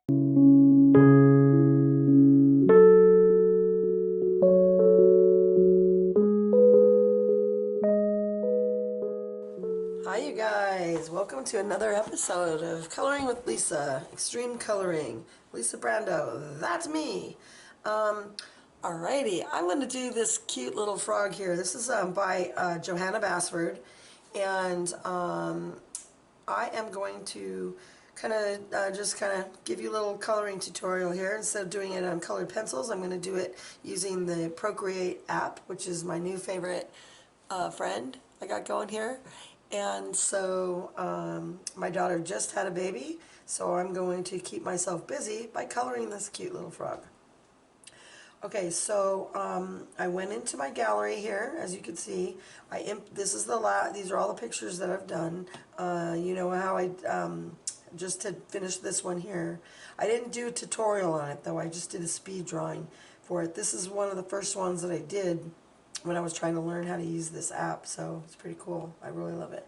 Hi you guys, welcome to another episode of Coloring with Lisa, Extreme Coloring. Lisa Brando, that's me. Alrighty, I'm going to do this cute little frog here. This is by Johanna Basford, and I am going to just give you a little coloring tutorial here. Instead of doing it on colored pencils, I'm going to do it using the Procreate app, which is my new favorite friend I got going here. And so my daughter just had a baby, so I'm going to keep myself busy by coloring this cute little frog. Okay, so I went into my gallery here, as you can see. These are all the pictures that I've done. You know how just to finish this one here. I didn't do a tutorial on it though. I just did a speed drawing for it. This is one of the first ones that I did when I was trying to learn how to use this app, so it's pretty cool. I really love it.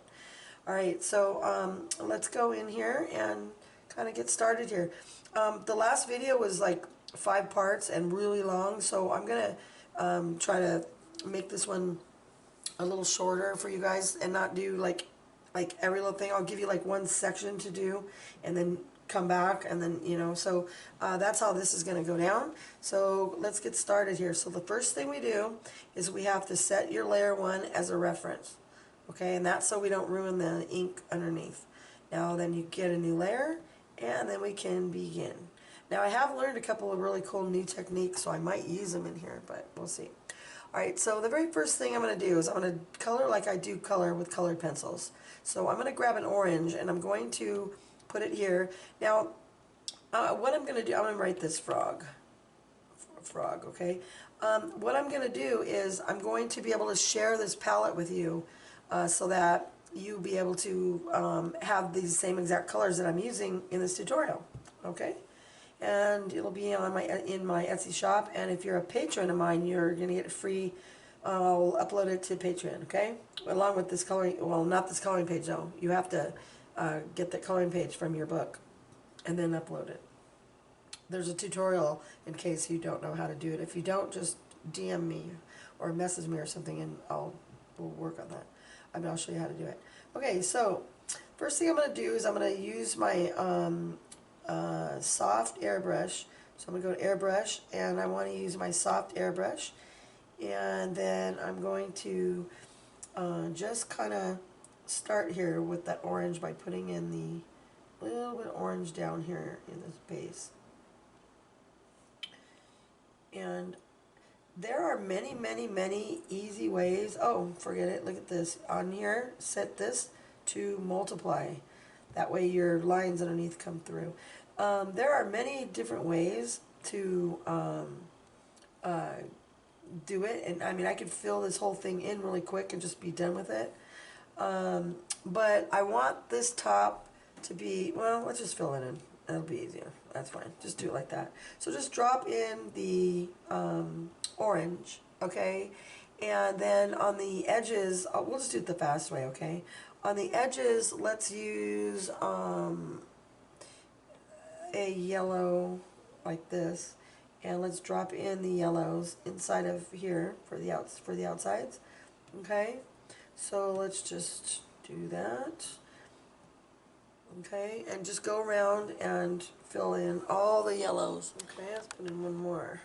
Alright, so let's go in here and kind of get started here. The last video was like 5 parts and really long, so I'm going to try to make this one a little shorter for you guys and not do like every little thing. I'll give you like one section to do and then come back, and then so that's how this is going to go down. So let's get started here. So the first thing we do is we have to set your layer 1 as a reference, okay, and that's so we don't ruin the ink underneath. Now then you get a new layer and then we can begin. Now I have learned a couple of really cool new techniques, so I might use them in here, but we'll see. Alright, so the very first thing I'm going to do is I'm going to color like I do color with colored pencils. So I'm going to grab an orange and I'm going to put it here. Now, what I'm going to do, I'm going to write this frog, okay? What I'm going to do is I'm going to be able to share this palette with you so that you'll be able to have these same exact colors that I'm using in this tutorial, okay? And it'll be on in my Etsy shop, and if you're a patron of mine, you're going to get it free. I'll upload it to Patron, okay? Along with this coloring, well, not this coloring page though. You have to get the coloring page from your book and then upload it. There's a tutorial in case you don't know how to do it. If you don't, just DM me or message me or something, and we'll work on that. I'll show you how to do it. Okay, so first thing I'm going to do is I'm going to use my soft airbrush. So I'm going to go to airbrush, and I want to use my soft airbrush, and then I'm going to just kind of start here with that orange by putting in the little bit of orange down here in this base. And there are many easy ways. Oh, forget it, look at this on here. Set this to multiply, that way your lines underneath come through. There are many different ways to do it, and I mean I could fill this whole thing in really quick and just be done with it, but I want this top to be, well, let's just fill it in. That'll be easier. That's fine. Just do it like that. So just drop in the orange, okay? And then on the edges, we'll just do it the fast way, okay? On the edges, let's use a yellow like this, and let's drop in the yellows inside of here for the outsides, okay? So let's just do that. Okay, and just go around and fill in all the yellows. Okay, let's put in one more.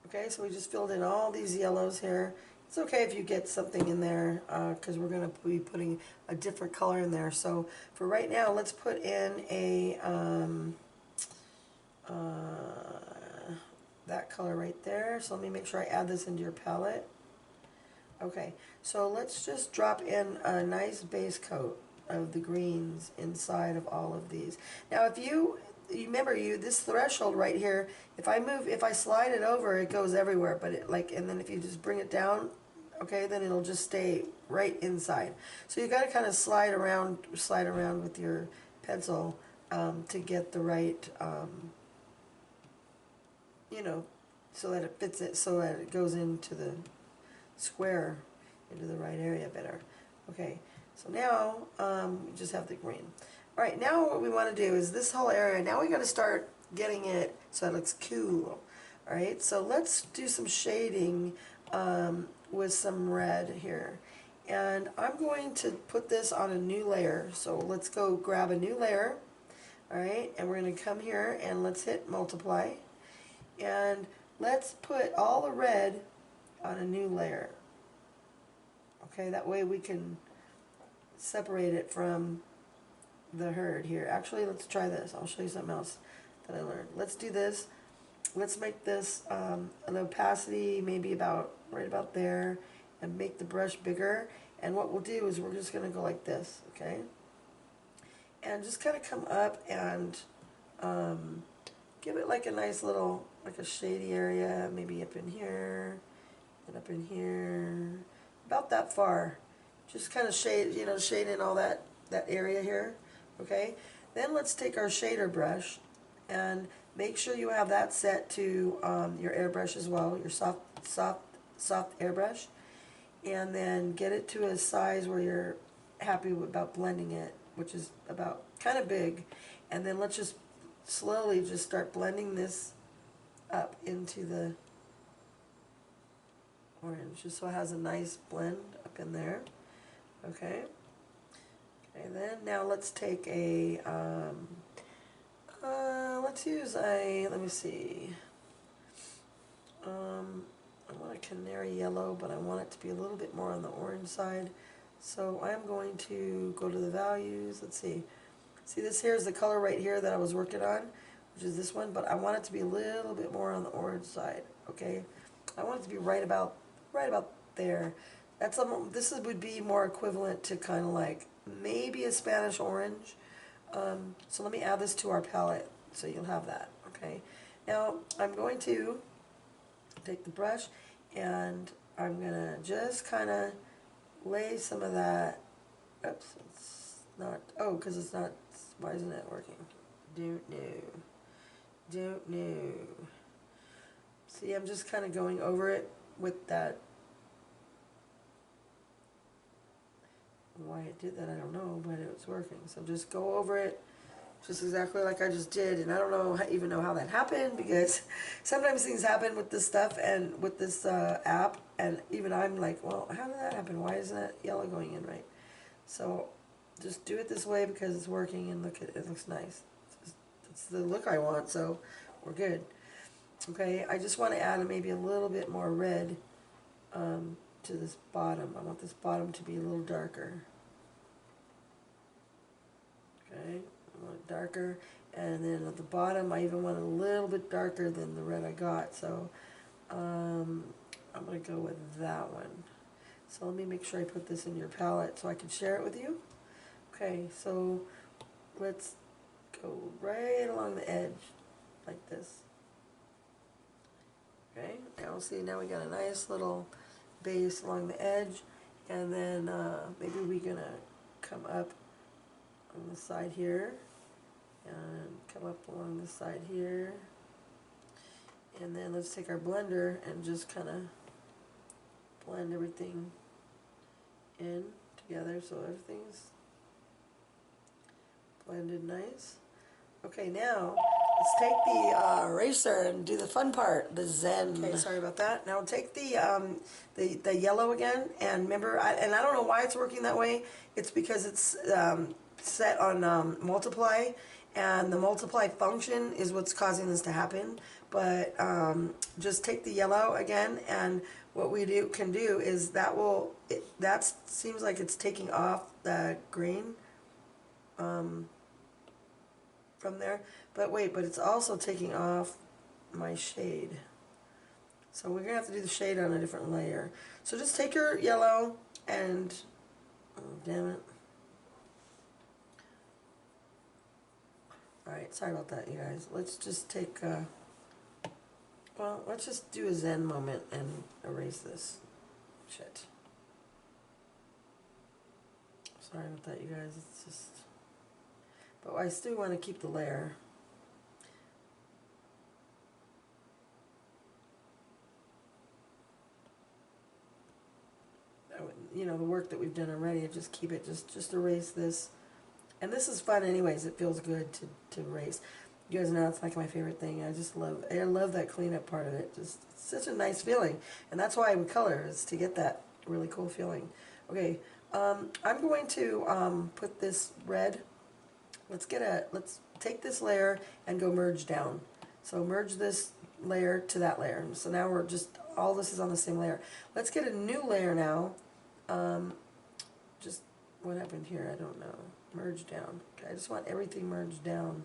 Okay, so we just filled in all these yellows here. It's okay if you get something in there because we're going to be putting a different color in there. So for right now, let's put in a that color right there. So let me make sure I add this into your palette. Okay, so let's just drop in a nice base coat of the greens inside of all of these. Now if you remember, this threshold right here, if I slide it over, it goes everywhere, but and then if you just bring it down, okay, then it'll just stay right inside. So you got to kind of slide around with your pencil to get the right so that it fits it, so that it goes into the square, into the right area better. Okay, so now we just have the green. Alright, now what we want to do is this whole area, now we got to start getting it so it looks cool. Alright, so let's do some shading with some red here. And I'm going to put this on a new layer. So let's go grab a new layer. Alright, and we're going to come here and let's hit multiply. And let's put all the red on a new layer. Okay, that way we can separate it from the herd here. Actually, let's try this. I'll show you something else that I learned. Let's do this. Let's make this an opacity maybe about right about there, and make the brush bigger. And what we'll do is we're just going to go like this, okay? And just kind of come up and give it like a nice little, like a shady area, maybe up in here and up in here, about that far. Just kind of shade, you know, shade in all that area here, okay? Then let's take our shader brush and make sure you have that set to your airbrush as well, your soft airbrush, and then get it to a size where you're happy about blending it, which is about kind of big. And then let's just slowly just start blending this up into the orange, just so it has a nice blend up in there. Okay. And then now let's take a let's use a, let me see, I want a canary yellow, but I want it to be a little bit more on the orange side. So I'm going to go to the values. Let's see. See, this here is the color right here that I was working on, which is this one, but I want it to be a little bit more on the orange side. Okay, I want it to be right about there. That's this would be more equivalent to kind of like maybe a Spanish orange. So let me add this to our palette so you'll have that. Okay, now I'm going to take the brush and I'm gonna just kind of lay some of that. Oops, it's not. Oh, because it's not. Why isn't it working? Don't know. See, I'm just kind of going over it with that. Why it did that, I don't know, but it was working. So just go over it, just exactly like I just did. And I don't know even know how that happened, because sometimes things happen with this stuff and with this app, and even I'm like, well, how did that happen? Why isn't that yellow going in right? So just do it this way because it's working, and look at it, it looks nice. It's the look I want, so we're good. Okay, I just want to add maybe a little bit more red to this bottom. I want this bottom to be a little darker. Okay, I want it darker, and then at the bottom I even want it a little bit darker than the red I got, so I'm going to go with that one. So let me make sure I put this in your palette so I can share it with you. Okay, so let's go right along the edge like this. Okay, now see, now we got a nice little base along the edge, and then maybe we're gonna come up on the side here and come up along the side here, and then let's take our blender and just kind of blend everything in together so everything's blended nice. Okay, now let's take the eraser and do the fun part, the Zen. Okay, sorry about that. Now take the yellow again, and remember, and I don't know why it's working that way. It's because it's set on multiply, and the multiply function is what's causing this to happen. But just take the yellow again, and what we can do is that seems like it's taking off the green from there, but wait, but it's also taking off my shade. So we're gonna have to do the shade on a different layer. So just take your yellow and, oh damn it. Alright, sorry about that, you guys. Let's just take, well, let's just do a Zen moment and erase this shit. Sorry about that, you guys. It's just, but I still want to keep the layer. You know, the work that we've done already, just keep it, just erase this. And this is fun anyways, it feels good to erase. You guys know it's like my favorite thing. I love that cleanup part of it. Just it's such a nice feeling, and that's why we color, is to get that really cool feeling. Okay, I'm going to put this red. Let's take this layer and go merge down. So merge this layer to that layer. So now we're just, all this is on the same layer. Let's get a new layer now. Just, what happened here? I don't know. Merge down. Okay, I just want everything merged down.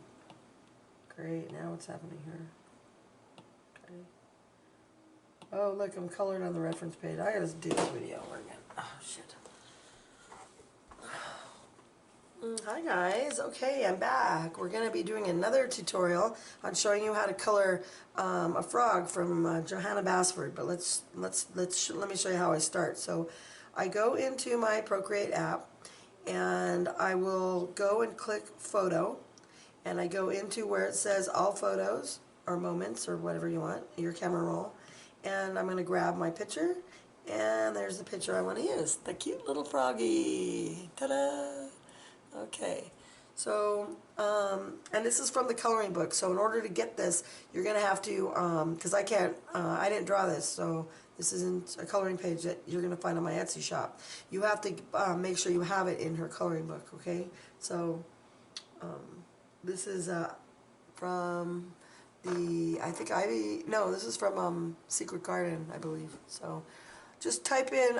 Great, now what's happening here? Okay. Oh, look, I'm colored on the reference page. I gotta do this video over again. Oh, shit. Hi guys, okay, I'm back. We're going to be doing another tutorial on showing you how to color a frog from Johanna Basford. But let me show you how I start. So I go into my Procreate app, and I will go and click photo, and I go into where it says all photos or moments or whatever you want, your camera roll, and I'm going to grab my picture, and there's the picture I want to use, the cute little froggy. Ta-da! Okay, so, and this is from the coloring book, so in order to get this, you're going to have to, because I didn't draw this, so this isn't a coloring page that you're going to find on my Etsy shop. You have to make sure you have it in her coloring book, okay? So, this is from this is from Secret Garden, I believe. So, just type in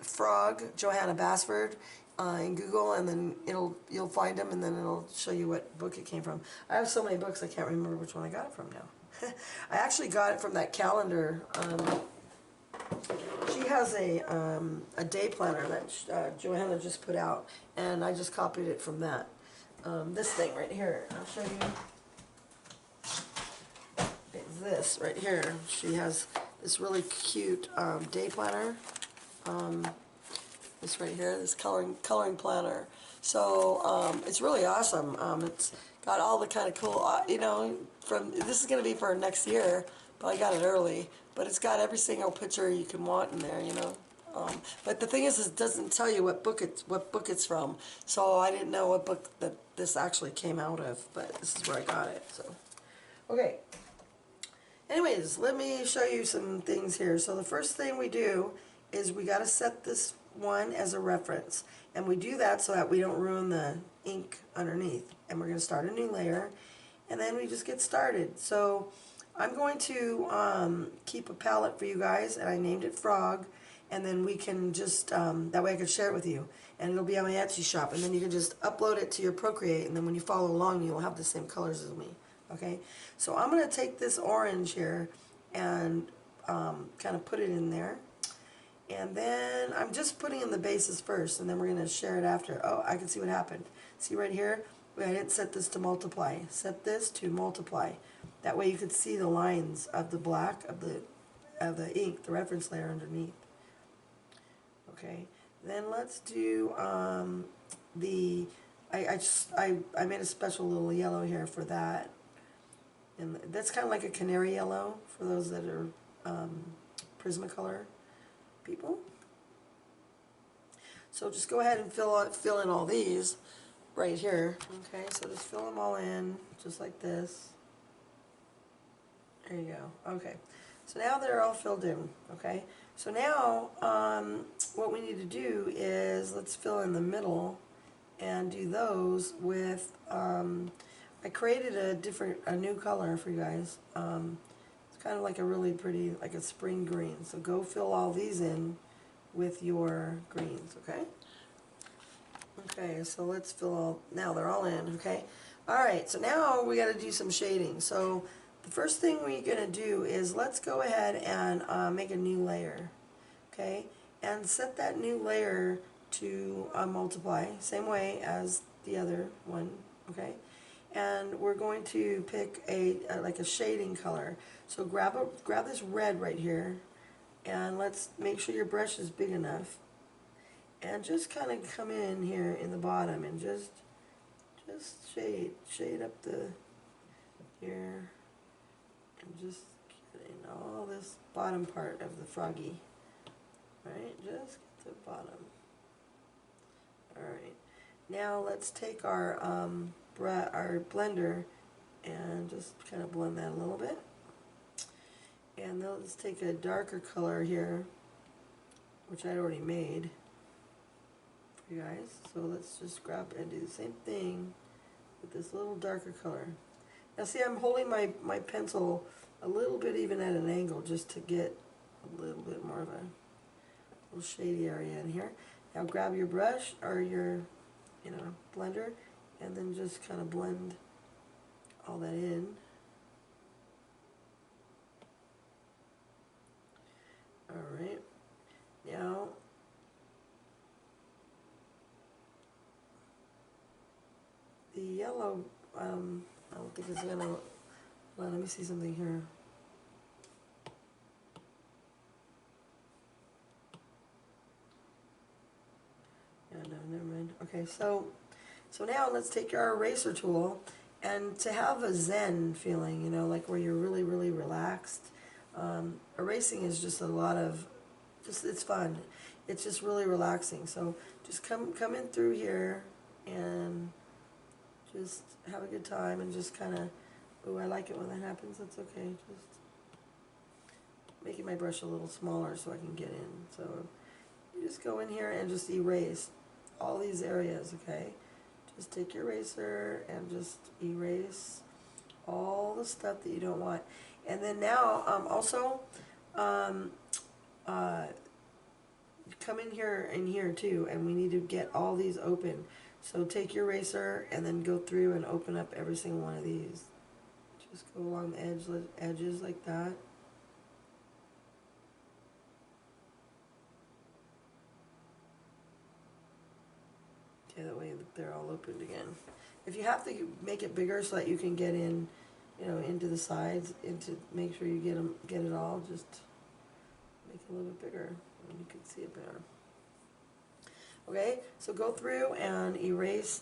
frog Johanna Basford in Google, and then you'll find them, and then it'll show you what book it came from. I have so many books I can't remember which one I got it from now. I actually got it from that calendar. She has a day planner that Johanna just put out, and I just copied it from that. This thing right here, I'll show you. It's this right here. She has this really cute day planner. This right here, this coloring planner. So it's really awesome. It's got all the kind of cool, this is going to be for next year, but I got it early. But it's got every single picture you can want in there, but the thing is, it doesn't tell you what book it's from. So I didn't know what book that this actually came out of, but this is where I got it. So, okay. Anyways, let me show you some things here. So the first thing we do is we got to set this one as a reference, and we do that so that we don't ruin the ink underneath. And we're going to start a new layer, and then we just get started. So I'm going to keep a palette for you guys, and I named it Frog, and then we can just that way I can share it with you, and it'll be on my Etsy shop, and then you can just upload it to your Procreate, and then when you follow along you'll have the same colors as me. Okay, so I'm going to take this orange here and kind of put it in there. And then I'm just putting in the bases first, and then we're going to share it after. Oh, I can see what happened. See right here? I didn't set this to multiply. Set this to multiply. That way you could see the lines of the black of the ink, the reference layer underneath. Okay. Then let's do I made a special little yellow here for that. And that's kind of like a canary yellow for those that are Prismacolor people. So just go ahead and fill in all these right here. Okay, so just fill them all in just like this. There you go. Okay, so now they're all filled in. Okay, so now what we need to do is let's fill in the middle and do those with I created a new color for you guys. It's kind of like a really pretty, like a spring green. So go fill all these in with your greens, okay? Okay, so let's fill all, now they're all in, okay? Alright, so now we got to do some shading. So the first thing we're going to do is let's go ahead and make a new layer, okay? And set that new layer to multiply, same way as the other one, okay? And we're going to pick like a shading color. So grab this red right here, and let's make sure your brush is big enough, and just kind of come in here in the bottom and just shade up here, and just get in all this bottom part of the froggy. Right, just get to the bottom. All right, now let's take our blender and just kind of blend that a little bit. And then let's take a darker color here, which I'd already made for you guys. So let's just grab and do the same thing with this little darker color. Now see, I'm holding my pencil a little bit even at an angle just to get a little bit more of a little shady area in here. Now grab your brush or your, blender, and then just kind of blend all that in. Alright, now the yellow, I don't think it's gonna, well, let me see something here. Yeah, no, never mind. Okay, so now let's take our eraser tool, and to have a zen feeling, like where you're really, really relaxed. Erasing is just a lot of, it's fun. It's just really relaxing. So just come in through here and just have a good time and just kind of, oh, I like it when that happens. That's okay. Just making my brush a little smaller so I can get in. So you just go in here and just erase all these areas, okay? Just take your eraser and just erase all the stuff that you don't want. And then now, also, come in here and here too, and we need to get all these open. So take your eraser and then go through and open up every single one of these. Just go along the edges like that. Okay, that way they're all opened again. If you have to make it bigger so that you can get in, into the sides, make sure you get it all, just make it a little bit bigger and you can see it better. Okay, so go through and erase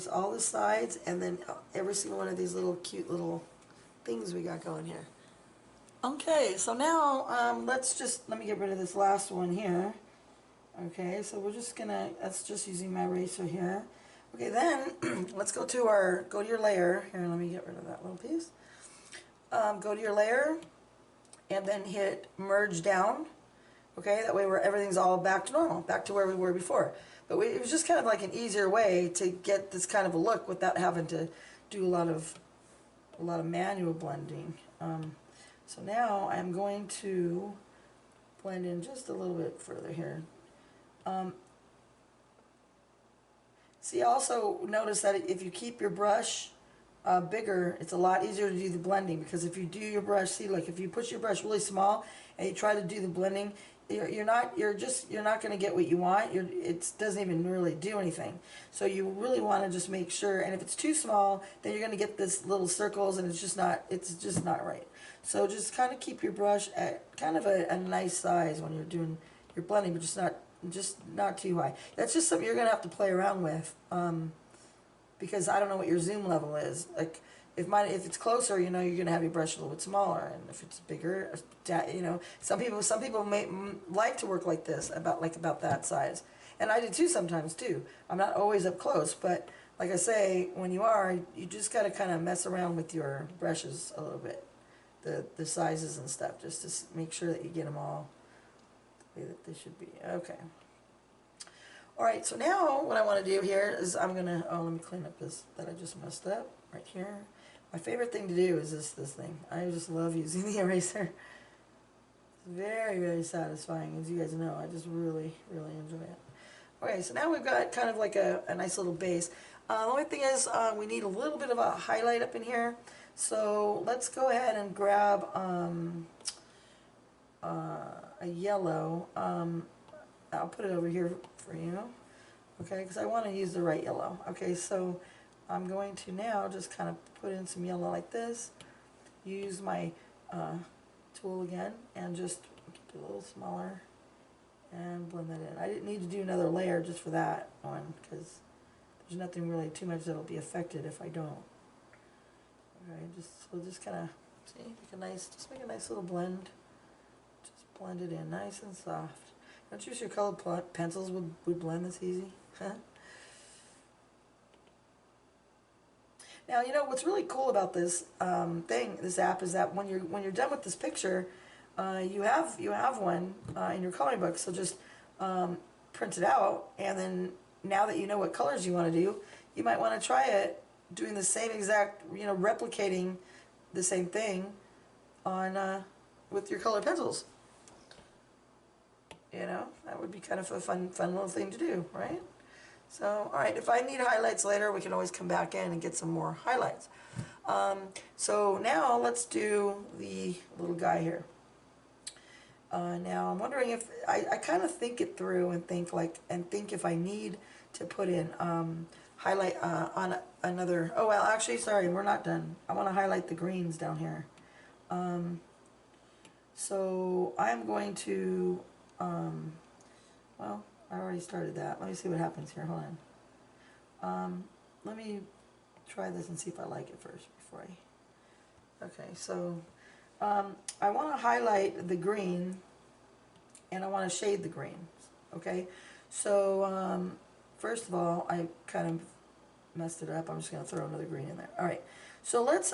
all the sides, and then every single one of these little cute little things we got going here. Okay, so now let me get rid of this last one here. Okay, so we're just gonna, that's just using my eraser here. Okay, then let's go to your layer. Here, let me get rid of that little piece. Go to your layer and then hit merge down. Okay, that way everything's all back to normal, back to where we were before. But it was just kind of like an easier way to get this kind of a look without having to do a lot of manual blending. So now I'm going to blend in just a little bit further here. See, also notice that if you keep your brush bigger, it's a lot easier to do the blending, because if you do your brush, see, like if you push your brush really small and you try to do the blending, you're not going to get what you want. It doesn't even really do anything. So you really want to just make sure, and if it's too small, then you're going to get this little circles, and it's just not right. So just kind of keep your brush at kind of a nice size when you're doing your blending, but just not too high. That's just something you're going to have to play around with, because I don't know what your zoom level is. Like if it's closer, you're going to have your brush a little bit smaller, and if it's bigger, some people may like to work like this, about that size, and I do too sometimes too. I'm not always up close, but like I say, when you just got to kind of mess around with your brushes a little bit, the sizes and stuff, just to make sure that you get them all the way that they should be. Okay. Alright, so now what I want to do here is let me clean up this that I just messed up right here. My favorite thing to do is this thing. I just love using the eraser. It's very, very satisfying, as you guys know. I just really, really enjoy it. Okay, so now we've got kind of like a nice little base. The only thing is we need a little bit of a highlight up in here. So let's go ahead and grab a yellow. I'll put it over here for you, okay, because I want to use the right yellow. Okay, so I'm going to now just kind of put in some yellow like this, use my tool again, and just keep it a little smaller and blend that in. I didn't need to do another layer just for that one, because there's nothing really too much that'll be affected if I don't. Okay, just kind of, see, make a nice little blend. Just blend it in nice and soft. Don't you wish your colored pencils would blend this easy? Huh? Now, you know what's really cool about this this app, is that when you're done with this picture, you have one in your coloring book. So just print it out, and then now that you know what colors you want to do, you might want to try it doing the same exact, you know, replicating the same thing on with your colored pencils. You know, that would be kind of a fun little thing to do, right? So, all right, if I need highlights later, we can always come back in and get some more highlights. So now let's do the little guy here. Now I'm wondering if I kind of think it through and think if I need to put in highlight on another. Oh well, actually, sorry, we're not done. I want to highlight the greens down here. So I'm going to well, I already started that. Let me see what happens here. Hold on. Let me try this and see if I like it first before I. Okay, so I want to highlight the green, and I want to shade the green. Okay, so first of all, I kind of messed it up. I'm just going to throw another green in there. All right, so let's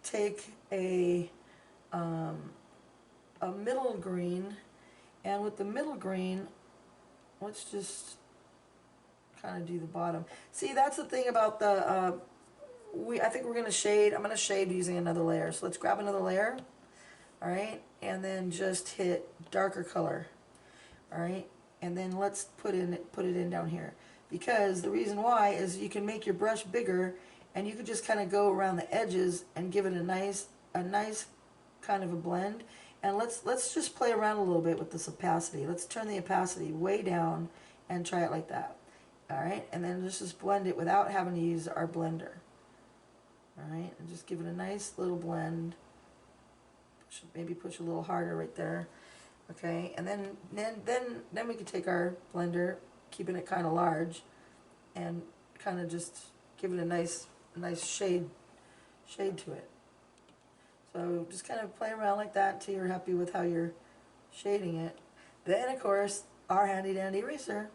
take a middle green, and with the middle green, let's just kind of do the bottom. See, that's the thing about the I think we're going to shade. I'm going to shade using another layer. So let's grab another layer. All right, and then just hit darker color. All right, and then let's put it in down here, because the reason why is you can make your brush bigger, and you could just kind of go around the edges and give it a nice kind of a blend. And let's just play around a little bit with this opacity. Let's turn the opacity way down and try it like that. All right, and then let's just blend it without having to use our blender. All right, and just give it a nice little blend. Maybe push a little harder right there. Okay, and then we can take our blender, keeping it kind of large, and kind of just give it a nice shade to it. So just kind of play around like that until you're happy with how you're shading it. Then of course our handy dandy eraser.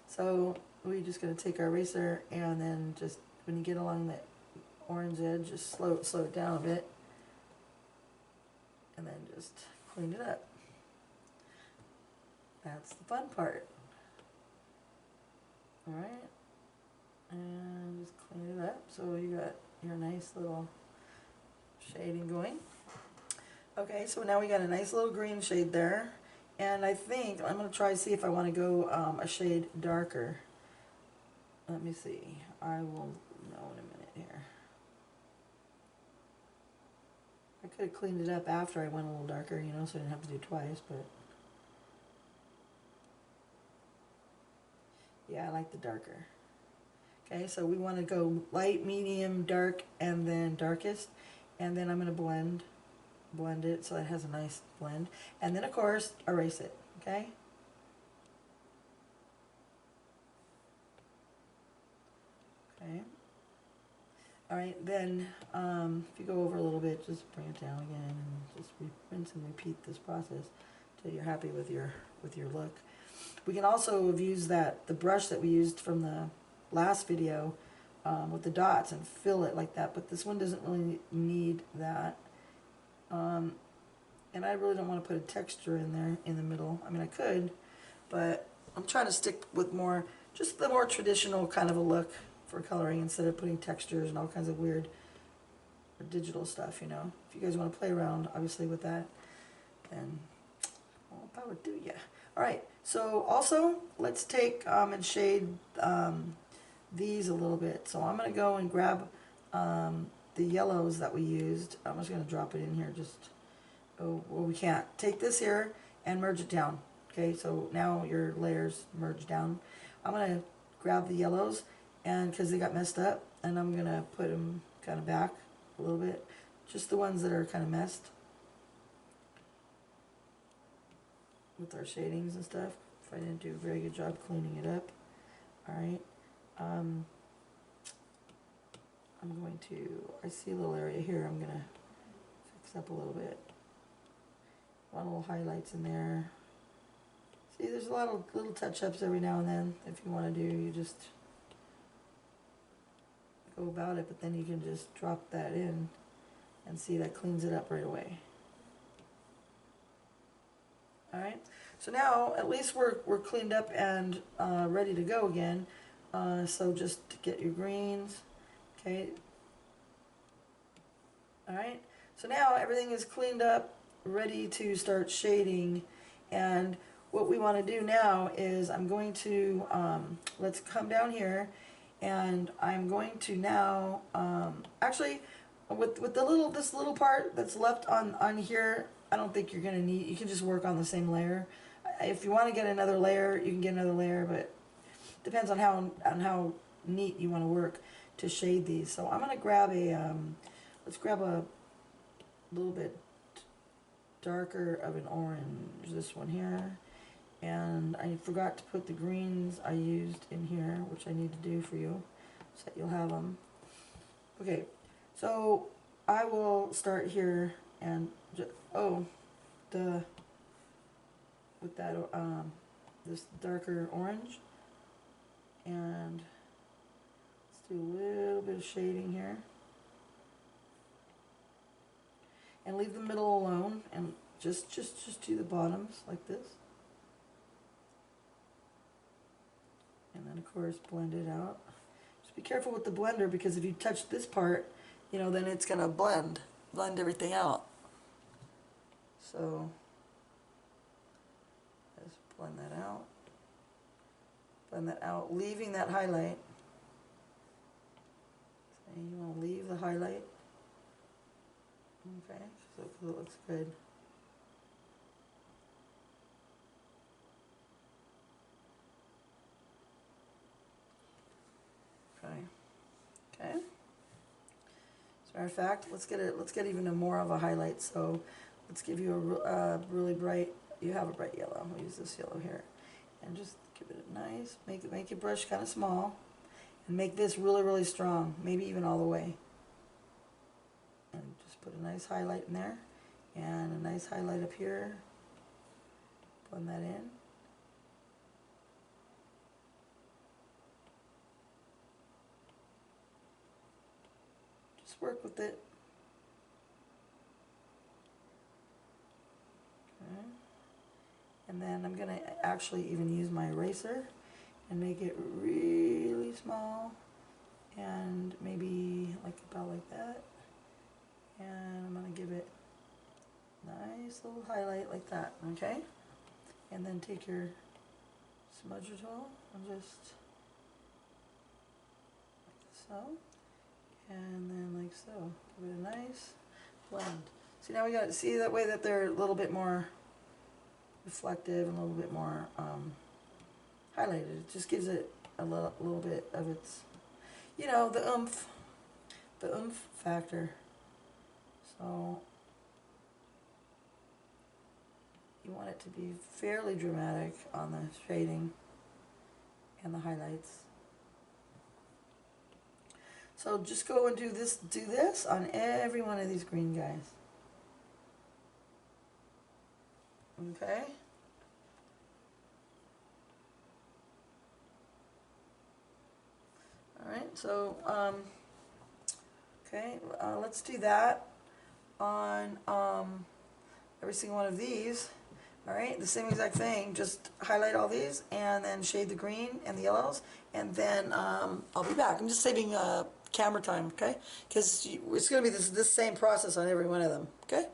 So we're just going to take our eraser, and then just when you get along the orange edge, just slow it down a bit, and then just clean it up. That's the fun part. Alright, and just clean it up so you got your nice little shading going. Okay, so now we got a nice little green shade there, and I think I'm going to try to see if I want to go a shade darker. Let me see. I will know in a minute here. I could have cleaned it up after I went a little darker, you know, so I didn't have to do it twice, but yeah, I like the darker. Okay, so we want to go light, medium, dark, and then darkest, and then I'm going to blend it so it has a nice blend, and then of course erase it. Okay, all right, then if you go over a little bit, just bring it down again, and just rinse and repeat this process till you're happy with your look. We can also have used the brush that we used from the last video with the dots and fill it like that, but this one doesn't really need that. And I really don't want to put a texture in there in the middle. I mean, I could, but I'm trying to stick with just the more traditional kind of a look for coloring, instead of putting textures and all kinds of weird digital stuff, you know. If you guys want to play around, obviously, with that, then all power to you. All right, so also, let's take and shade these a little bit. So I'm going to go and grab the yellows that we used. I'm just going to drop it in here. Oh, well, we can't. Take this here and merge it down. Okay, so now your layers merge down. I'm going to grab the yellows, and because they got messed up, and I'm going to put them kind of back a little bit. Just the ones that are kind of messed with our shadings and stuff. If I didn't do a very good job cleaning it up. Alright. I'm going to, I see a little area here I'm going to fix up a little bit. A lot of little highlights in there. See, there's a lot of little touch-ups every now and then. If you want to do, you just go about it, but then you can just drop that in and see that cleans it up right away. Alright, so now at least we're cleaned up and ready to go again. So just get your greens, okay. Alright, so now everything is cleaned up, ready to start shading, and what we want to do now is I'm going to, let's come down here, and I'm going to now, actually, with the this little part that's left on here, I don't think you're going to need, you can just work on the same layer. If you want to get another layer, you can get another layer, but depends on how neat you want to work to shade these. So I'm going to grab a, let's grab a little bit darker of an orange, this one here. And I forgot to put the greens I used in here, which I need to do for you, so that you'll have them. Okay, so I will start here and just, with that this darker orange, and let's do a little bit of shading here, and leave the middle alone, and just do the bottoms like this. And then of course blend it out. Just be careful with the blender, because if you touch this part, you know, then it's gonna blend everything out. So just blend that out, leaving that highlight. So you want to leave the highlight. Okay, so it looks good. Okay. As a matter of fact, let's get even more of a highlight. So let's give you a really bright. You have a bright yellow. We'll use this yellow here, and just give it a nice. Make your brush kind of small, and make this really strong. Maybe even all the way. And just put a nice highlight in there, and a nice highlight up here. Blend that in. Work with it. Okay. And then I'm going to actually even use my eraser and make it really small, and maybe about like that. And I'm going to give it a nice little highlight like that, okay? And then take your smudger tool and just like so. And then like so, give it a nice blend. See, now we got, see that way that they're a little bit more reflective and a little bit more highlighted. It just gives it a little bit of its, you know, the oomph factor. So you want it to be fairly dramatic on the shading and the highlights. So just go and do this on every one of these green guys. Okay? Alright, so, okay, let's do that on every single one of these. Alright, the same exact thing, just highlight all these and then shade the green and the yellows, and then I'll be back. I'm just saving camera time, okay? Because it's going to be this same process on every one of them, okay?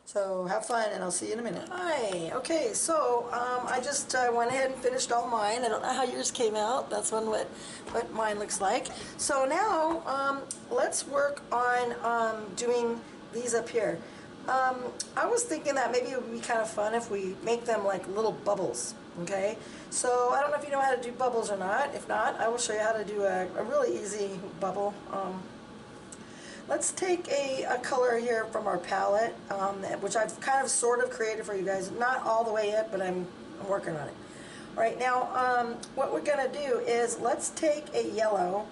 So have fun, and I'll see you in a minute. Hi, okay, so I just went ahead and finished all mine. I don't know how yours came out. That's what mine looks like. So now let's work on doing these up here. I was thinking that maybe it would be kind of fun if we make them like little bubbles, okay? So I don't know if you know how to do bubbles or not. If not, I will show you how to do a really easy bubble. Let's take a color here from our palette, which I've kind of sort of created for you guys. Not all the way yet, but I'm working on it. All right, now what we're going to do is let's take a yellow,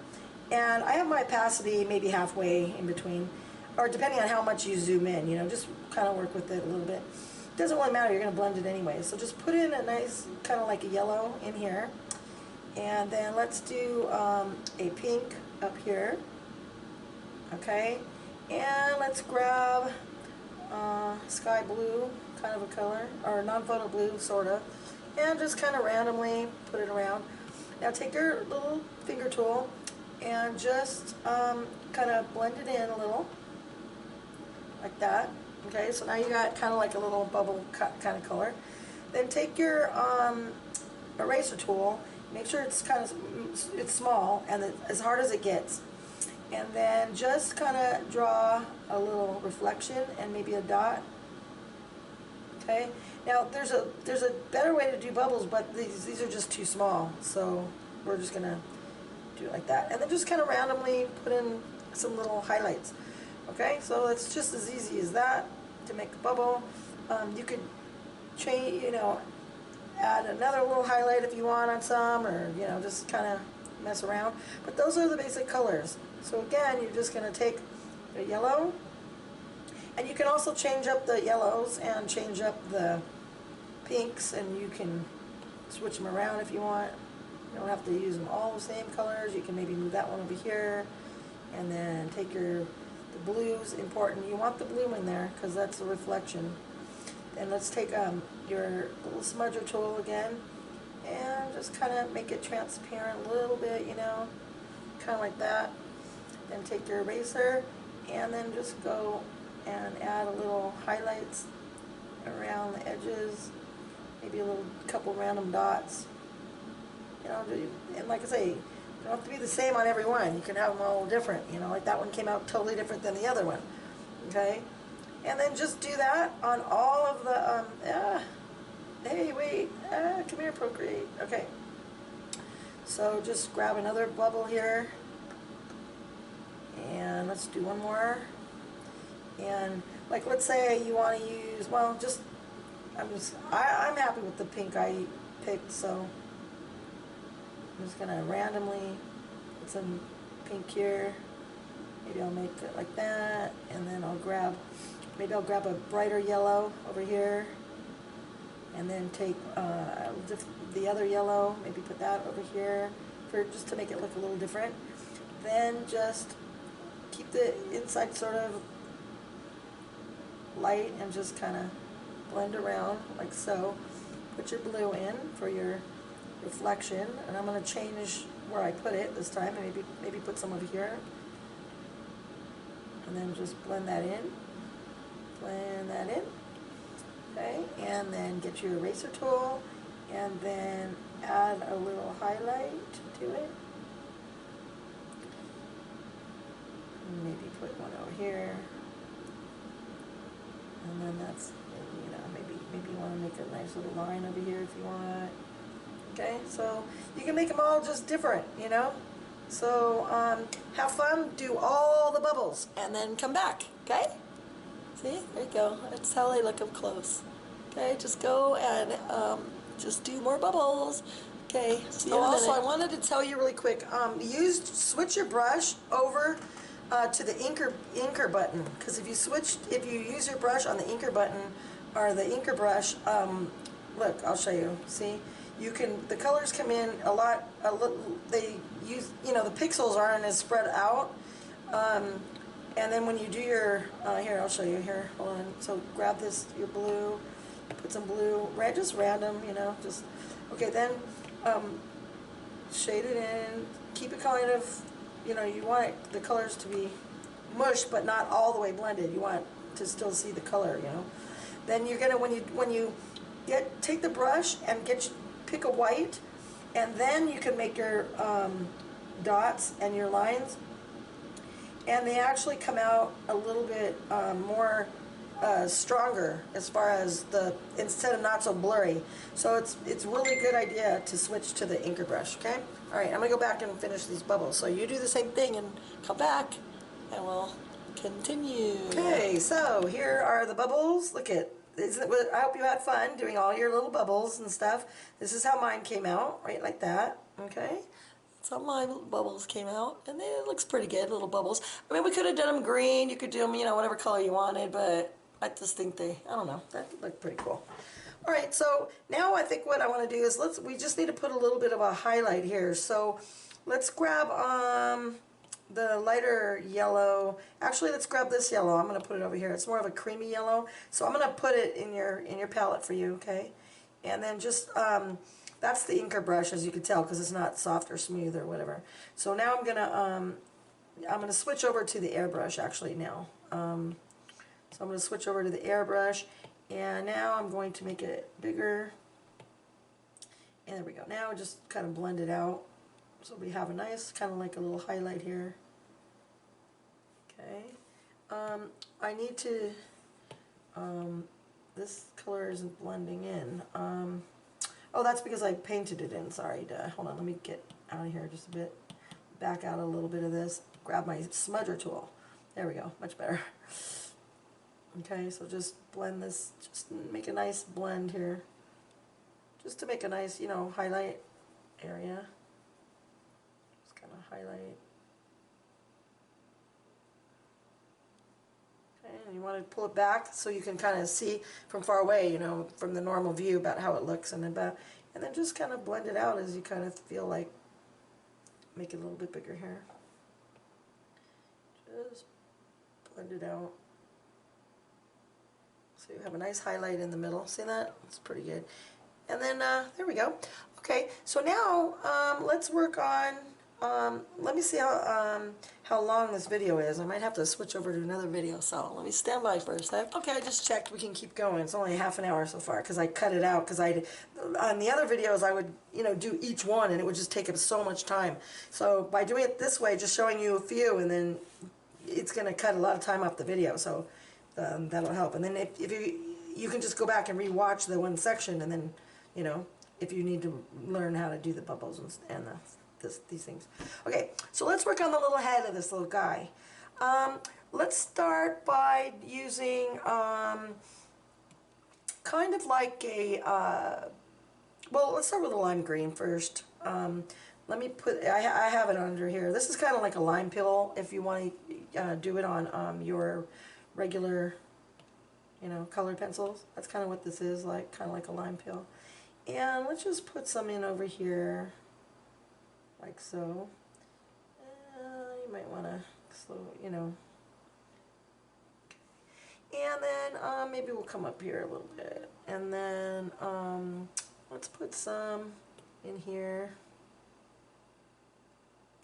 and I have my opacity maybe halfway in between, or depending on how much you zoom in, you know, just kind of work with it a little bit. It doesn't really matter, you're going to blend it anyway. So just put in a nice kind of like a yellow in here, and then let's do a pink up here. Okay, and let's grab sky blue, kind of a color, or non-photo blue, sort of, and just kind of randomly put it around. Now take your little finger tool and just kind of blend it in a little, like that. Okay, so now you got kind of like a little bubble cut kind of color. Then take your eraser tool, make sure it's it's small and as hard as it gets, and then just kind of draw a little reflection and maybe a dot. Okay, now there's a better way to do bubbles, but these are just too small, so we're just gonna do it like that, and then just kind of randomly put in some little highlights. Okay, so it's just as easy as that to make a bubble. You could change, add another little highlight if you want on some, or just kind of mess around. But those are the basic colors. So again, you're just going to take the yellow, and you can also change up the yellows and change up the pinks, and you can switch them around if you want. You don't have to use them all the same colors. You can maybe move that one over here, and then take the blues. Important, you want the blue in there because that's a reflection. And let's take your little smudger tool again and just kind of make it transparent a little bit, kind of like that. Then take your eraser and then just go and add a little highlights around the edges, maybe a couple random dots. And like I say, you don't have to be the same on every one. You can have them all different, like that one came out totally different than the other one. Okay? And then just do that on all of the, hey, wait, come here, Procreate. Okay. So just grab another bubble here, and let's do one more. And like, let's say you want to use, well, I'm happy with the pink I picked, so I'm just gonna randomly put some pink here. Maybe I'll make it like that, and then maybe I'll grab a brighter yellow over here, and then take the other yellow, maybe put that over here, just to make it look a little different. Then just keep the inside sort of light and just kind of blend around like so. Put your blue in for your reflection, and I'm going to change where I put it this time, and maybe put some over here, and then just blend that in. Okay, and then get your eraser tool and then add a little highlight to it. Maybe put one over here, and then that's, maybe you want to make a nice little line over here if you want. Okay, so you can make them all just different, So have fun, do all the bubbles, and then come back. Okay. See, there you go. That's how they look up close. Okay, just go and just do more bubbles. Okay, see you in a minute. Also, I wanted to tell you really quick, switch your brush over to the inker button, because if you use your brush on the inker button or the inker brush, look, I'll show you. See, the colors come in they use, the pixels aren't as spread out. And then when you do your, here, I'll show you here, hold on. So grab your blue, put some blue, just random, okay, then shade it in, keep it kind of, you want the colors to be mush, but not all the way blended. You want to still see the color, Then you're gonna, when you take the brush and pick a white, and then you can make your dots and your lines. And they actually come out a little bit more stronger as far as instead of not so blurry. So it's really a good idea to switch to the inker brush, okay? All right, I'm gonna go back and finish these bubbles. So you do the same thing and come back and we'll continue. Okay, so here are the bubbles. Look at, I hope you had fun doing all your little bubbles and stuff. This is how mine came out, right like that, okay? So my bubbles came out, and it looks pretty good, little bubbles. I mean, we could have done them green, you could do them, whatever color you wanted, but I just think I don't know, that looked pretty cool. All right, so now I think what I want to do is, we just need to put a little bit of a highlight here. So let's grab the lighter yellow. Actually, let's grab this yellow. I'm going to put it over here. It's more of a creamy yellow. So I'm going to put it in your palette for you, okay? And then just, that's the inker brush, as you can tell, because it's not soft or smooth or whatever. So now I'm gonna switch over to the airbrush actually now. So I'm going to switch over to the airbrush, and now I'm going to make it bigger. And there we go. Now just kind of blend it out. So we have a nice kind of like a little highlight here. Okay. I need to, this color isn't blending in. Oh, that's because I painted it in. Sorry. Hold on, let me get out of here just a bit. Back out a little bit of this. Grab my smudger tool. There we go. Much better. Okay, so just blend this. Just make a nice blend here. Just to make a nice, you know, highlight area. Just kind of highlight. Okay, and you want to pull it back so you can kind of see from far away, you know, from the normal view about how it looks, and then just kind of blend it out as you kind of feel like. Make it a little bit bigger here. Just blend it out. So you have a nice highlight in the middle. See that? It's pretty good. And then there we go. Okay, so now let's work on. Let me see how long this video is. I might have to switch over to another video. So let me stand by for a sec. Okay, I just checked. We can keep going. It's only half an hour so far because I cut it out because on the other videos I would do each one and it would just take up so much time. So by doing it this way, just showing you a few, and then it's going to cut a lot of time off the video. So that'll help. And then if you can just go back and re-watch the one section, and then if you need to learn how to do the bubbles and these things. Okay, so let's work on the little head of this little guy. Let's start by using kind of like a, well, let's start with a lime green first. Let me put, I have it under here. This is kind of like a lime pill if you want to do it on your regular, colored pencils. That's kind of what this is, like, kind of like a lime pill. And let's just put some in over here, like so. You might want to slow, And then maybe we'll come up here a little bit. And then let's put some in here.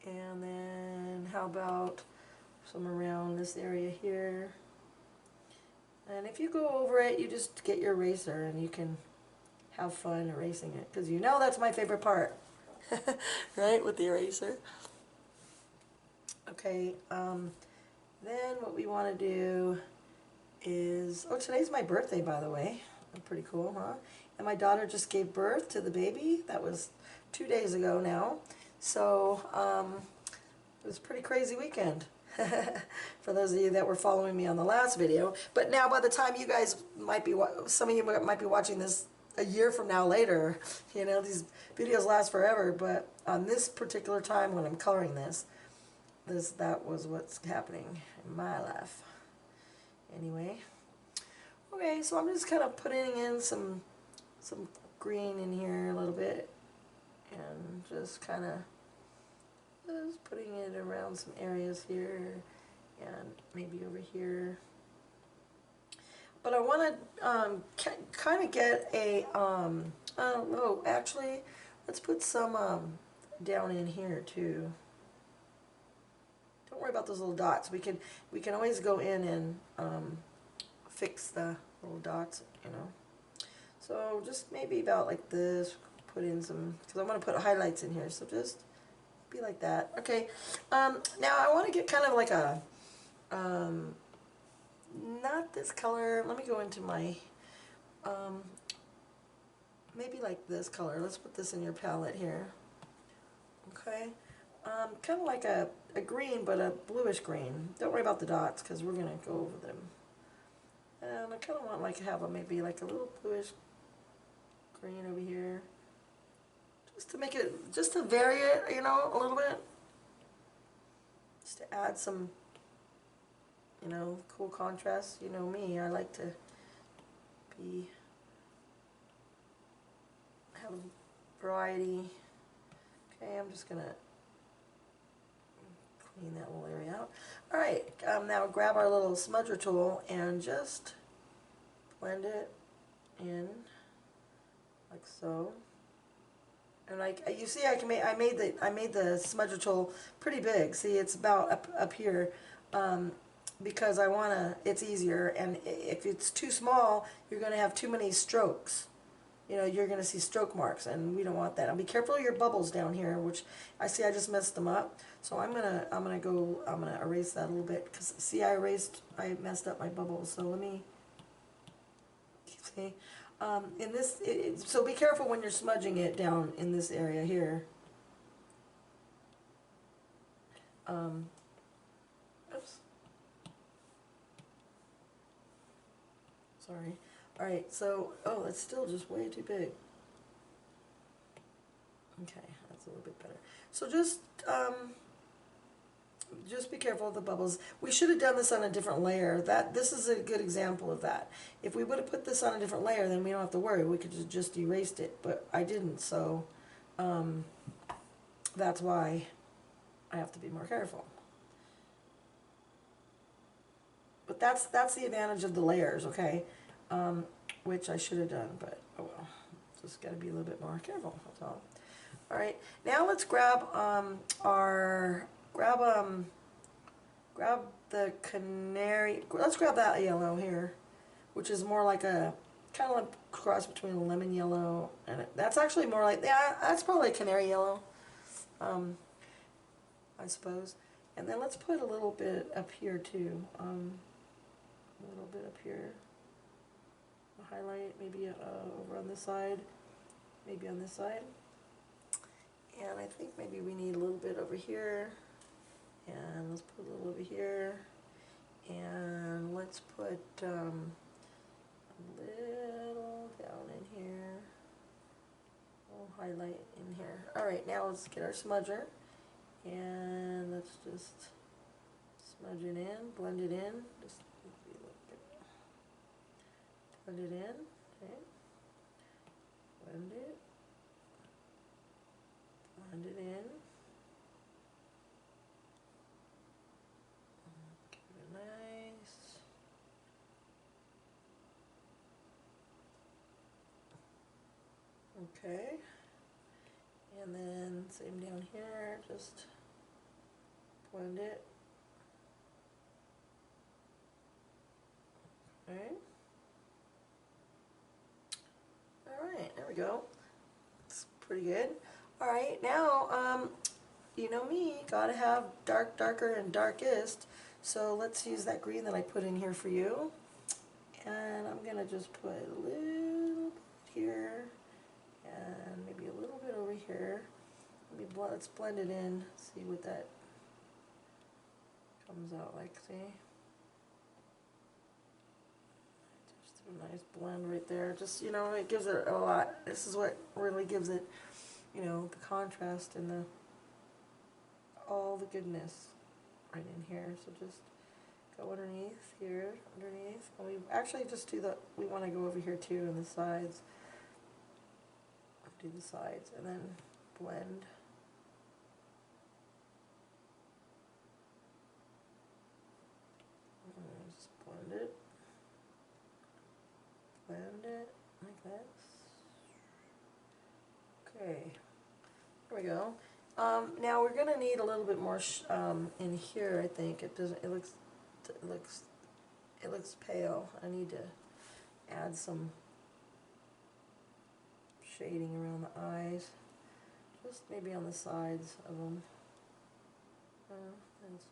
And then how about some around this area here. And if you go over it, you just get your eraser and you can have fun erasing it, because that's my favorite part. Right, with the eraser. Okay, then what we want to do is, oh, today's my birthday, by the way. Pretty cool, huh? And my daughter just gave birth to the baby. That was 2 days ago now. So it was a pretty crazy weekend. For those of you that were following me on the last video. But now by the time you guys might be, some of you might be watching this a year from now later, these videos last forever, but on this particular time when I'm coloring that was what's happening in my life. Anyway, okay, so I'm just kind of putting in some green in here a little bit, and just kind of putting it around some areas here, and maybe over here. But I want to kind of get a, oh, actually, let's put some down in here too. Don't worry about those little dots. We can always go in and fix the little dots, So just maybe about like this. Put in some, because I want to put highlights in here. So just be like that. Okay. Now I want to get kind of like a, not this color. Let me go into my, maybe like this color. Let's put this in your palette here. Okay. Kind of like a green, but a bluish green. Don't worry about the dots, because we're going to go over them. And I kind of want like have maybe like a little bluish green over here. Just to make it, just to vary it, a little bit. Just to add some, cool contrast. You know me, I like to have a variety. Okay, I'm just going to clean that little area out. All right, now grab our little smudger tool and just blend it in like so. And you see, I made the smudger tool pretty big. See, it's about up here, because it's easier. And if it's too small, you're gonna have too many strokes. You know, you're gonna see stroke marks, and we don't want that. Now be careful of your bubbles down here, which I just messed them up. So I'm gonna erase that a little bit, because see, I messed up my bubbles. So let me see. In this, so be careful when you're smudging it down in this area here. Oops. Sorry. All right. So, oh, it's still just way too big. Okay, that's a little bit better. So just be careful of the bubbles. We should have done this on a different layer. This is a good example of that. If we would have put this on a different layer, then we don't have to worry. We could just erased it, but I didn't, so that's why I have to be more careful. But that's the advantage of the layers, okay? Which I should have done, but oh well. Just got to be a little bit more careful. That's all. All right. Now let's grab grab the canary. Let's grab that yellow here, which is more like a kind of like a cross between a lemon yellow and that's actually more like, yeah, that's probably a canary yellow, I suppose. And then let's put a little bit up here too. A little bit up here. A highlight maybe over on this side, maybe on this side. And I think maybe we need a little bit over here. And let's put a little over here. And let's put a little down in here. A little highlight in here. Alright, now let's get our smudger. And let's just smudge it in, blend it in. Just blend it in. Okay. Blend it. Blend it in. Give it a nice. Okay. And then same down here, just blend it. Okay. Alright, there we go. It's pretty good. Alright, now, you know me, gotta have dark, darker, and darkest. So let's use that green that I put in here for you. And I'm gonna just put a little bit here, and maybe a little bit over here. Let's blend it in, see what that comes out like, see? Just a nice blend right there. Just, you know, it gives it a lot. This is what really gives it, you know, the contrast and all the goodness right in here. So just go underneath here, underneath. And we actually just we want to go over here too on the sides. Do the sides and then blend. Just blend it. Blend it like this. Okay, there we go. Now we're gonna need a little bit more in here. I think it doesn't. It looks pale. I need to add some shading around the eyes, just maybe on the sides of them. And just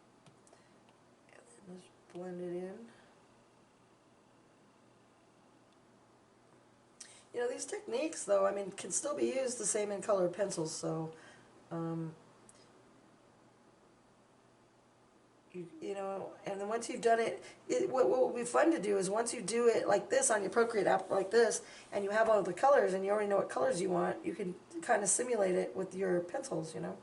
blend it in. You know, these techniques, though, I mean, can still be used the same in colored pencils, so, you know, and then once you've done it, what will be fun to do is once you do it like this on your Procreate app like this, and you have all the colors, and you already know what colors you want, you can kind of simulate it with your pencils, you know.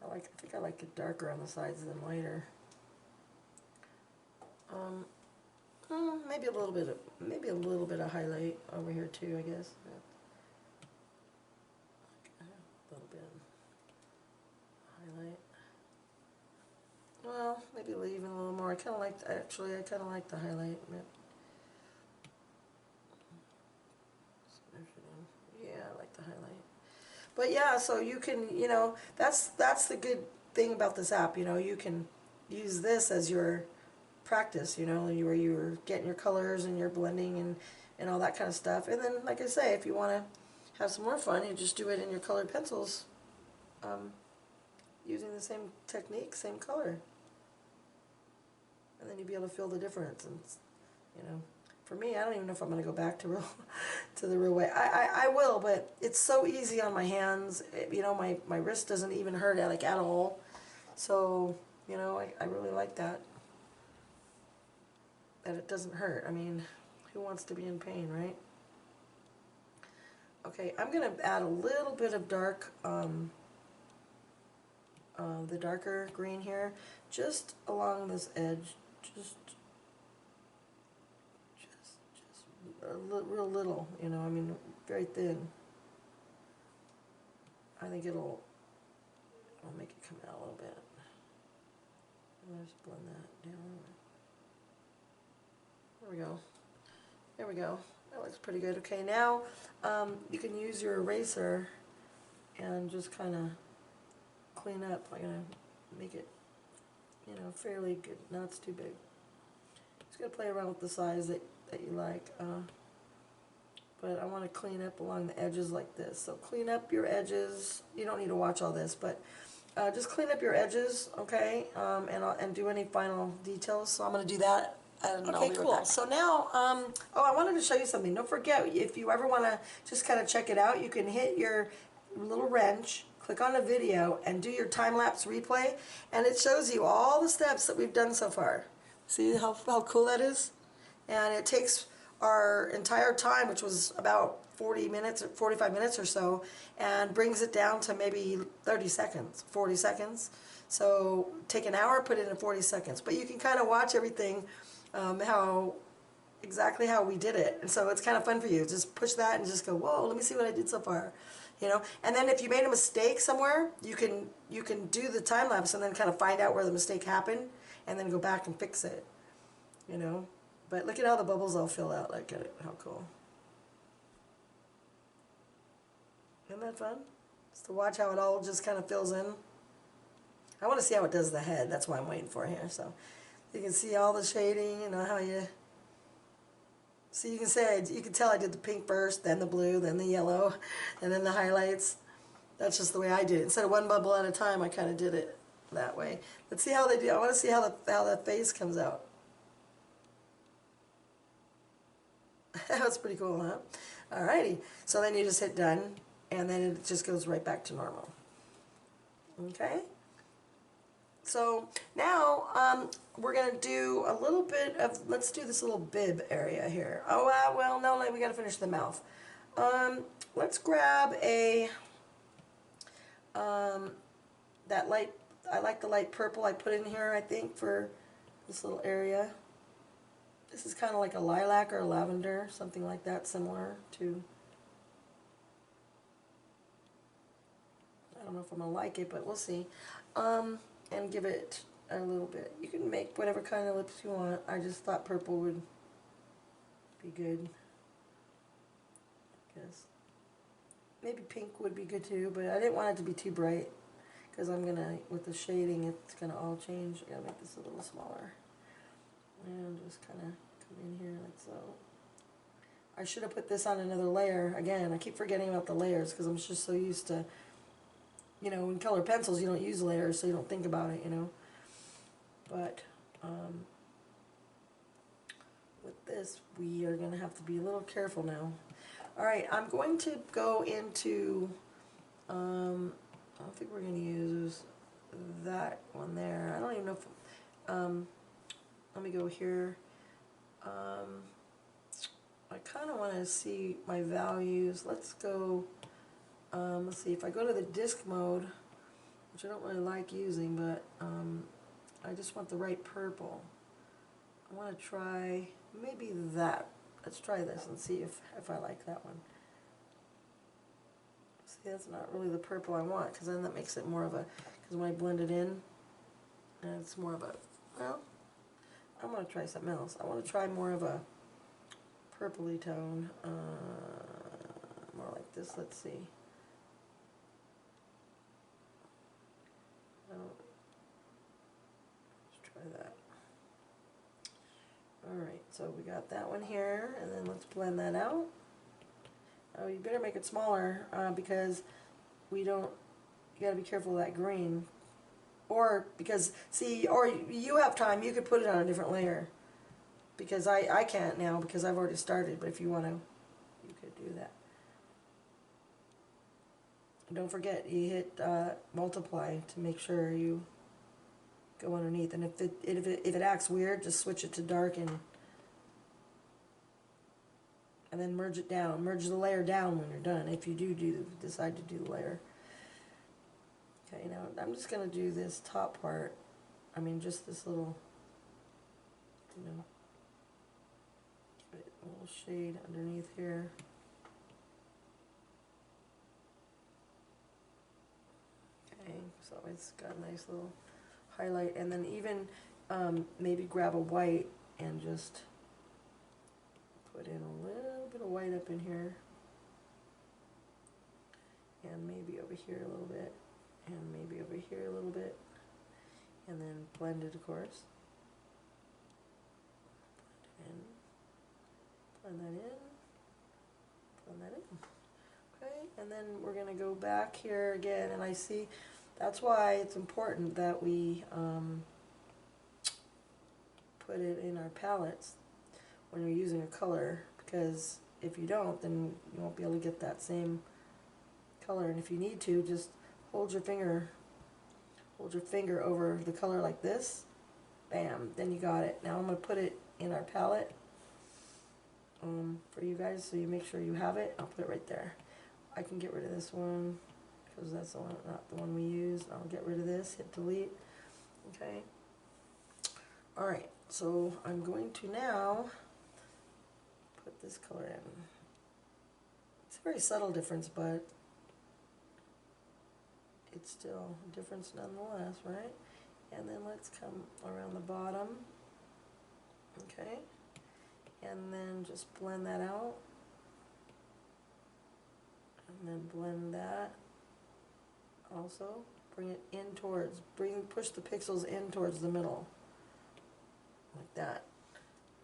I think I like it darker on the sides than lighter. Maybe a little bit of highlight over here too, I guess. A little bit. Well, maybe leave it a little more. I kind of like, actually, I kind of like the highlight. Yeah, I like the highlight. But yeah, so you can, you know, that's the good thing about this app. You know, you can use this as your practice. You know, where you're getting your colors and you're blending and all that kind of stuff. And then, like I say, if you want to have some more fun, you just do it in your colored pencils, um, using the same technique, same color, and then you'll be able to feel the difference. And you know, for me, I don't even know if I'm going to go back to real to the real way. I will, but it's so easy on my hands. You know, my wrist doesn't even hurt like at all. So, you know, I really like that it doesn't hurt. I mean, who wants to be in pain, right? Okay, I'm going to add a little bit of dark, the darker green here, just along this edge, just real little, you know, I mean, very thin. I think I'll make it come out a little bit. And just blend that down. There we go. There we go. That looks pretty good. Okay, now you can use your eraser and just kind of clean up. I'm going to make it, you know, fairly good. Not it's too big. Just going to play around with the size that you like. But I want to clean up along the edges like this. So clean up your edges. You don't need to watch all this, but just clean up your edges, okay, and do any final details. So I'm going to do that, and I'll be right back. So now, oh, I wanted to show you something. Don't forget, if you ever want to just kind of check it out, you can hit your little wrench, click on the video, and do your time-lapse replay, and it shows you all the steps that we've done so far. See how cool that is? And it takes our entire time, which was about 40 minutes, 45 minutes or so, and brings it down to maybe 30 seconds, 40 seconds. So take an hour, put it in 40 seconds. But you can kind of watch everything, exactly how we did it. And so it's kind of fun for you. Just push that and just go, whoa, let me see what I did so far. You know, and then if you made a mistake somewhere, you can do the time lapse and then kind of find out where the mistake happened, and then go back and fix it. You know. But look at how the bubbles all fill out. Look at it. How cool. Isn't that fun? Just to watch how it all just kind of fills in. I want to see how it does the head. That's why I'm waiting for here. So you can see all the shading, you know, how you... See, you can say, you can tell I did the pink first, then the blue, then the yellow, and then the highlights. That's just the way I did it. Instead of one bubble at a time, I kind of did it that way. Let's see how they do. I want to see how the face comes out. That's pretty cool, huh? Alrighty, so then you just hit done, and then it just goes right back to normal. Okay? So now we're going to do a little bit of, let's do this little bib area here. Oh, well, no, we got to finish the mouth. Let's grab a, that light, I like the light purple I put in here, I think, for this little area. This is kind of like a lilac or a lavender, something like that, similar to, I don't know if I'm going to like it, but we'll see. And give it a little bit. You can make whatever kind of lips you want. I just thought purple would be good. I guess. Maybe pink would be good too, but I didn't want it to be too bright, because I'm going to, with the shading, it's going to all change. I got to make this a little smaller. And just kind of come in here like so. I should have put this on another layer. Again, I keep forgetting about the layers because I'm just so used to, you know, in color pencils you don't use layers, so you don't think about it, you know. But with this, we are going to have to be a little careful now. Alright, I'm going to go into, I don't think we're going to use that one there. I don't even know if, let me go here. I kind of want to see my values. Let's go, let's see, if I go to the disc mode, which I don't really like using, but I just want the right purple. I want to try maybe that. Let's try this and see if I like that one. See, that's not really the purple I want, because then that makes it more of a, because when I blend it in, And it's more of a, well, I want to try something else. I want to try more of a purpley tone, more like this. Let's see. Oh, let's try that. Alright, so we got that one here, and then let's blend that out. Oh, you better make it smaller, because we don't, you gotta be careful of that green. Or, because, see, or you have time, you could put it on a different layer. Because I can't now, because I've already started, but if you want to, you could do that. Don't forget, you hit multiply to make sure you go underneath, and if it acts weird, just switch it to dark and then merge it down. Merge the layer down when you're done. If you decide to do the layer. Okay, now I'm just gonna do this top part. I mean, just this little, you know, give it a little shade underneath here. Okay, so it's got a nice little highlight, and then even maybe grab a white and just put in a little bit of white up in here, and maybe over here a little bit, and maybe over here a little bit, and then blend it, of course. Blend that in, blend that in. Okay, and then we're going to go back here again, and I see that's why it's important that we put it in our palettes when you're using a color, because if you don't, then you won't be able to get that same color. And if you need to, just hold your finger over the color like this, bam, then you got it. Now I'm going to put it in our palette for you guys, so you make sure you have it. I'll put it right there. I can get rid of this one because that's the one, not the one we used. I'll get rid of this, hit delete. Okay. Alright, so I'm going to now put this color in. It's a very subtle difference, but it's still a difference nonetheless, right? And then let's come around the bottom. Okay. And then just blend that out. And then blend that also. Bring it in towards, push the pixels in towards the middle. Like that.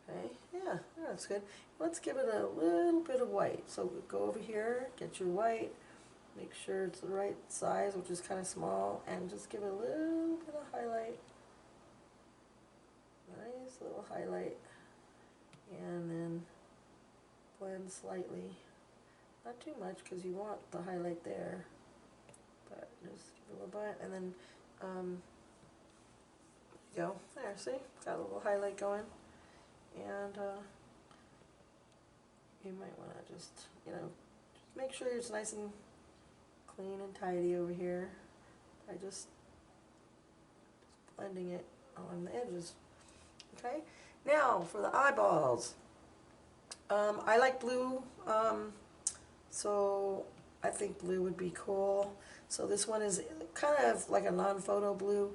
Okay, yeah, that's good. Let's give it a little bit of white. So go over here, get your white, make sure it's the right size, which is kind of small, and just give it a little bit of highlight. Nice little highlight. And then blend slightly. Not too much because you want the highlight there, but just give it a little bit, and then there you go. There, see? Got a little highlight going. And you might want to just, just make sure it's nice and clean and tidy over here by just blending it on the edges. Okay? Now, for the eyeballs. I like blue, so I think blue would be cool. So this one is kind of like a non-photo blue.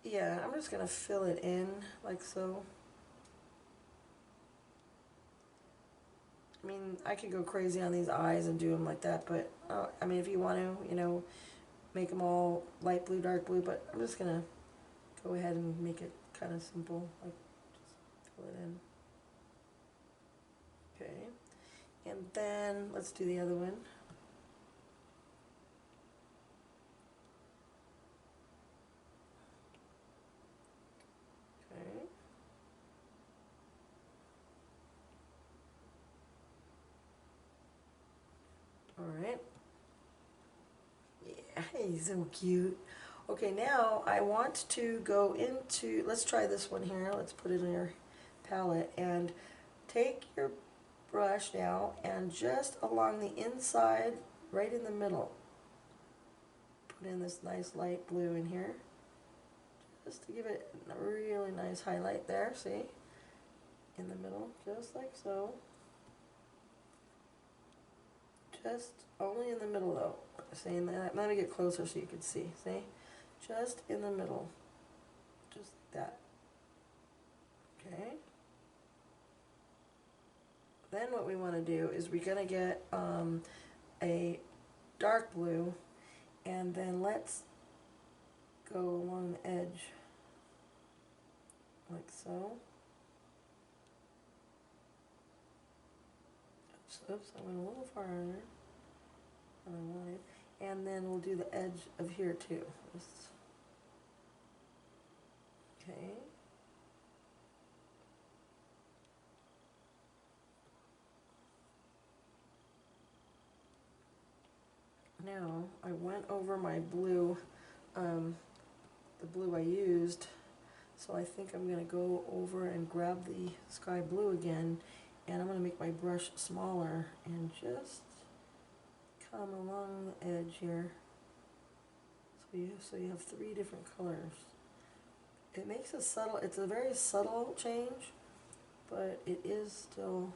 Yeah, I'm just going to fill it in like so. I mean, I could go crazy on these eyes and do them like that, but I mean, if you want to, make them all light blue, dark blue, but I'm just going to go ahead and make it kind of simple, like just fill it in. Okay, and then let's do the other one. Okay. Alright. Yeah, he's so cute. Okay, now I want to go into, let's try this one here. Let's put it in your palette and take your brush now and just along the inside, right in the middle, put in this nice light blue in here, just to give it a really nice highlight there, see? In the middle, just like so. Just only in the middle though. See, let me get closer so you can see. See? just in the middle, just that. Okay. Then what we want to do is we're going to get a dark blue, and then let's go along the edge like so. Oops, I went a little farther than I wanted. And then we'll do the edge of here too. Okay. Now I went over my blue, the blue I used, so I think I'm going to go over and grab the sky blue again, and I'm going to make my brush smaller and just come along the edge here. So you have three different colors. It makes a subtle, it's a very subtle change, but it is still,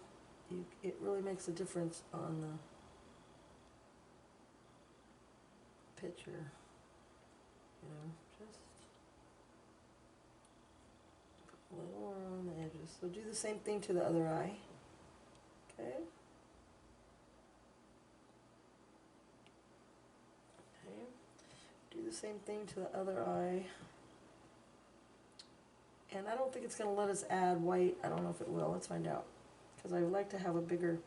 it really makes a difference on the picture, you know, just put a little around the edges. So do the same thing to the other eye, okay? Okay, do the same thing to the other eye. And I don't think it's going to let us add white. I don't know if it will. Let's find out. Because I would like to have a bigger,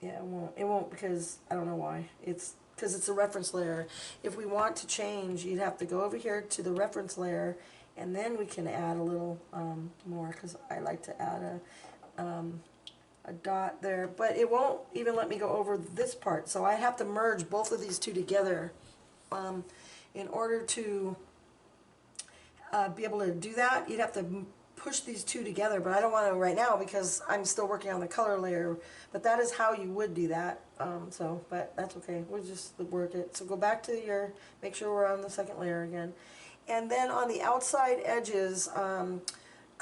yeah, it won't. It won't because, I don't know why. It's because it's a reference layer. If we want to change, you'd have to go over here to the reference layer, and then we can add a little more, because I like to add a dot there. But it won't even let me go over this part. So I have to merge both of these two together in order to be able to do that. You'd have to push these two together, but I don't want to right now because I'm still working on the color layer. But that is how you would do that. But that's okay. We'll just work it. So go back to your, make sure we're on the second layer again. And then on the outside edges,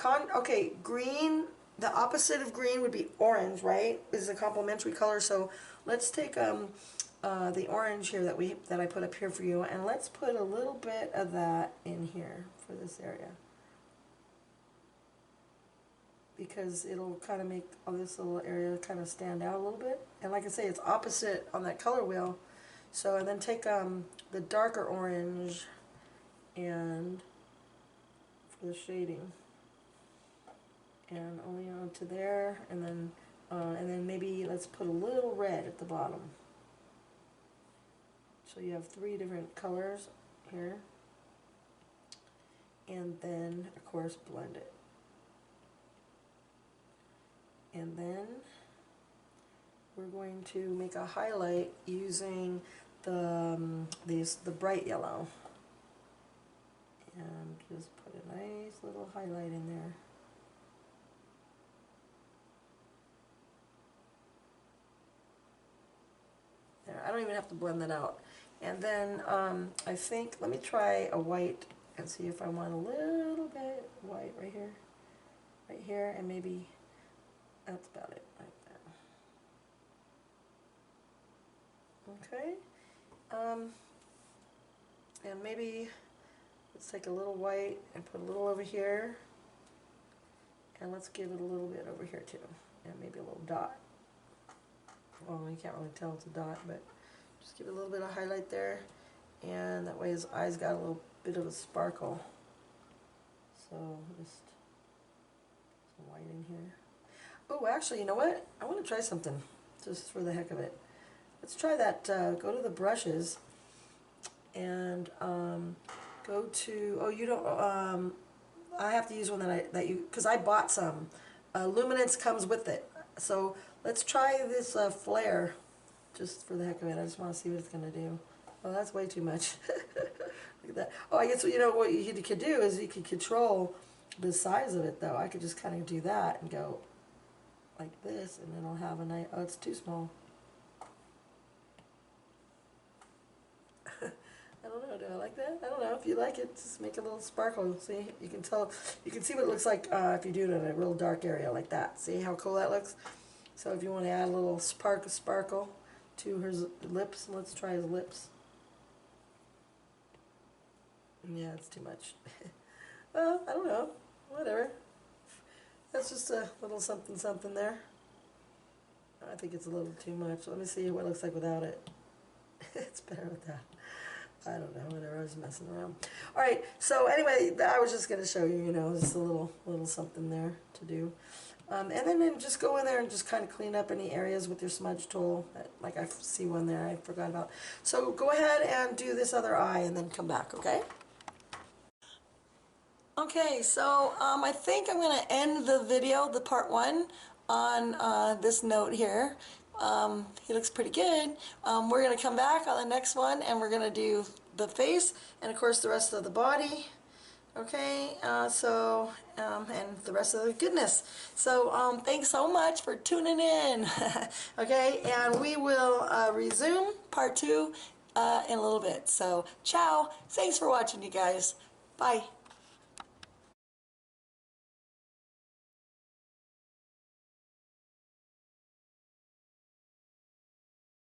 okay, green, the opposite of green would be orange, right? Is a complementary color. So let's take the orange here that I put up here for you, and let's put a little bit of that in here for this area, because it'll kind of make all this little area kind of stand out a little bit. And like I say, it's opposite on that color wheel. So, and then take the darker orange and for the shading, and only onto there, and then maybe let's put a little red at the bottom. So you have three different colors here, and then of course blend it. And then we're going to make a highlight using the bright yellow, and just put a nice little highlight in there. There, I don't even have to blend that out. And then I think, let me try a white and see if I want a little bit white right here, and maybe that's about it, like that. Okay, and maybe let's take a little white and put a little over here, and let's give it a little bit over here too, and maybe a little dot. Well, you can't really tell it's a dot, but just give it a little bit of highlight there, and that way his eyes got a little bit of a sparkle. So just some white in here. Oh, actually, you know what? I want to try something, just for the heck of it. Let's try that. Go to the brushes, and go to. Oh, you don't. I have to use one because I bought some. Luminance comes with it. So let's try this flare, just for the heck of it. I just want to see what it's going to do. Oh, that's way too much. Look at that. Oh, I guess you know what you could do is you could control the size of it, though. I could just kind of do that and go like this, and then I'll have a nice. Oh, it's too small. I don't know. Do I like that? I don't know. If you like it, just make a little sparkle. See, you can tell. You can see what it looks like if you do it in a real dark area like that. See how cool that looks? So if you want to add a little sparkle to her lips, let's try his lips. Yeah, it's too much. Well, I don't know. Whatever. That's just a little something something there. I think it's a little too much. Let me see what it looks like without it. It's better with that. I don't know, whatever, I was messing around. Alright, so anyway, I was just going to show you, you know, just a little something there to do. And then just go in there and just kind of clean up any areas with your smudge tool. Like I see one there I forgot about. So go ahead and do this other eye and then come back, okay? Okay, so I think I'm going to end the video, the part one, on this note here. He looks pretty good. We're going to come back on the next one and we're going to do the face and of course the rest of the body. Okay, and the rest of the goodness. So thanks so much for tuning in. Okay, and we will resume part two in a little bit. So ciao. Thanks for watching, you guys. Bye.